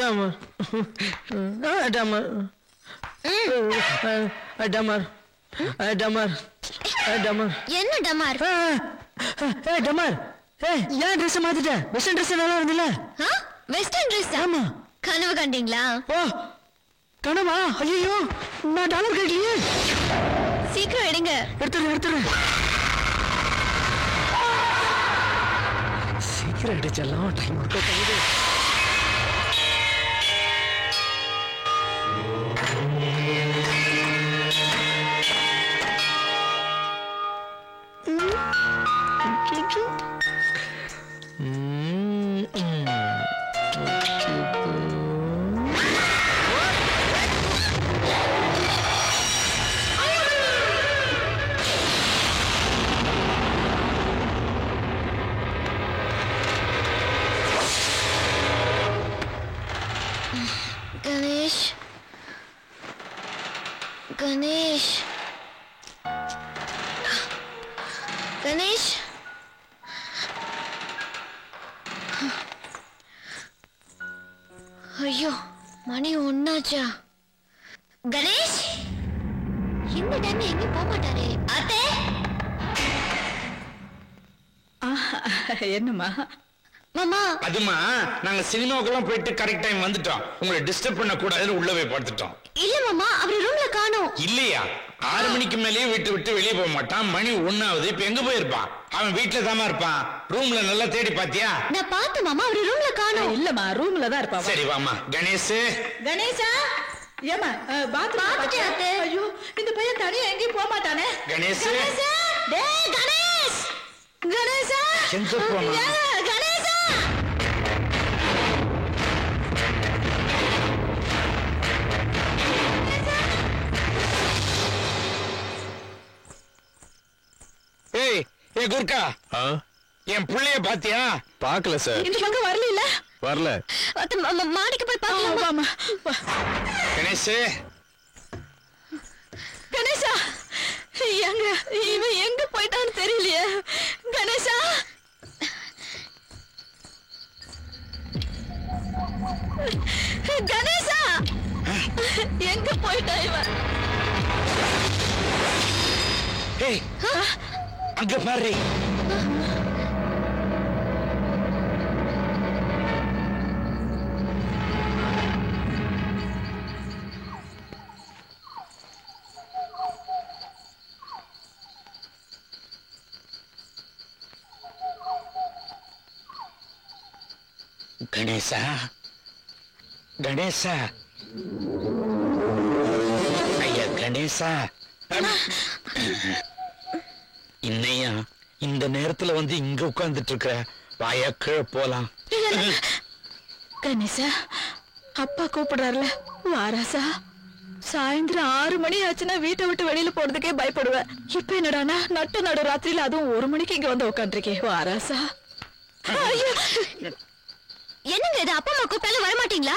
டமர் டமர் டமர் டமர் டமர் என்ன டமார்? டமர் ஏன் dress மாத்திட்ட? Western dress நல்லா இருந்துல? Western dress? ஆமா. கனவு கண்டீங்களா? ஓ கனவா? ஐயோ நான் டாலர் கேட்கலையே. சீக்கிரம் எடுங்க. எடுத்துறேன். சீக்கிரம் எடுச்சலாம், டைம் கொடுக்க. கணேஷ் ஐயோ மணி 1 ஆச்சா? கணேஷ் இந்த டைம் எங்க போக மாட்டாரே? அத்தை என்னம்மா? மாமா அதுமா நாங்க சினிமாவுக்கெல்லாம் போயிட்டு கரெக்ட் டைம் வந்துட்டோம். உங்களை டிஸ்டர்ப் பண்ண கூடாதுன்னு உள்ள போய் படுத்துட்டோம். இல்ல மாமா, அவர் ரூம்ல காணோம். இல்லையா? 6 மணிக்கு மேலேயே வீட்டு விட்டு வெளியே போக மாட்டான். மணி 1 ஆகுது. இப்ப எங்க போயிருப்பான்? அவன் வீட்டுல தாமா இருப்பான். ரூம்ல நல்லா தேடி பாத்தியா? நான் பார்த்தேன் மாமா, அவர் ரூம்ல காணோம். இல்லம்மா, ரூம்ல தான் இருப்பா. சரி வாமா. கணேசா ஏமா பாத்துட்டேன் அத்தை. ஐயோ இந்த பையன் தனியா எங்கேயும் போக மாட்டானே. கணேஷ் டேய் கணேஷ், கணேசா எங்க போனா? கணேஷா ஏய் குர்கா, என் புள்ளைய பாத்தியா? பாக்கல சார். இந்த பக்கம் வரல. மாடிக்கு போய் பார்க்கலாமா? கணேஷ் கணேசா எங்க இவன் எங்க போயிட்டான்னு தெரியலையே. கணேசா கணேசா எங்க போயிட்டா இவன்? ஏய் அங்க பாரு. கணேசா ஐயா கணேசா, இன்னையா இந்த நேரத்துல வந்து இங்க உட்கார்ந்துட்டு இருக்க? வாயா கீழே போலாம். கணேசா அப்பா கூப்பிடுறாருல, வாராசா? சாயந்தரம் 6 மணி ஆச்சுன்னா வீட்டை விட்டு வெளியில போறதுக்கே பயப்படுவேன். இப்ப என்னடானா நடு ராத்திரியில அதுவும் 1 மணிக்கு இங்க வந்து உட்காந்துருக்கேன். வாராசா? என்னங்க இது? அப்பா அம்மா கூப்பிட்டாலும் வரமாட்டீங்களா?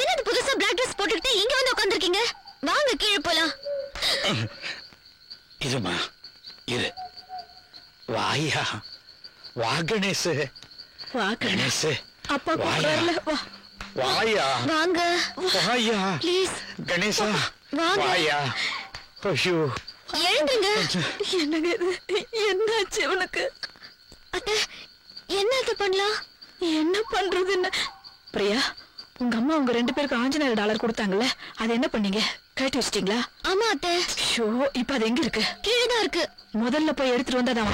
என்னது புதுசா பிளாக் ட்ரெஸ் போட்டுக்கிட்டு இங்க வந்து உட்காந்துருக்கீங்க? வாங்க கீழே போலாம். இருமா இரு. வாயா வா கணேஷ். வா கணேஷ். அப்பா கூப்பிடுறாருல, வா. வாயா வாங்க வாயா ப்ளீஸ். கணேசா வாங்க. வாயா. ஐயோ எழுந்துங்க. என்னங்க இது? என்னாச்சு உனக்கு? அத்தை என்ன பண்ணலாம்? என்ன பண்றது? என்ன பிரியா, உங்க அம்மா உங்க 2 பேருக்கு $5,000 கொடுத்தாங்கல்ல, அது என்ன பண்ணீங்க? கட்டி வச்சிட்டீங்களா? ஆமா அத்தை. ஷோ இப்ப அது எங்க இருக்கு? கீழே தான் இருக்கு. முதல்ல போய் எடுத்துட்டு வந்தாதான்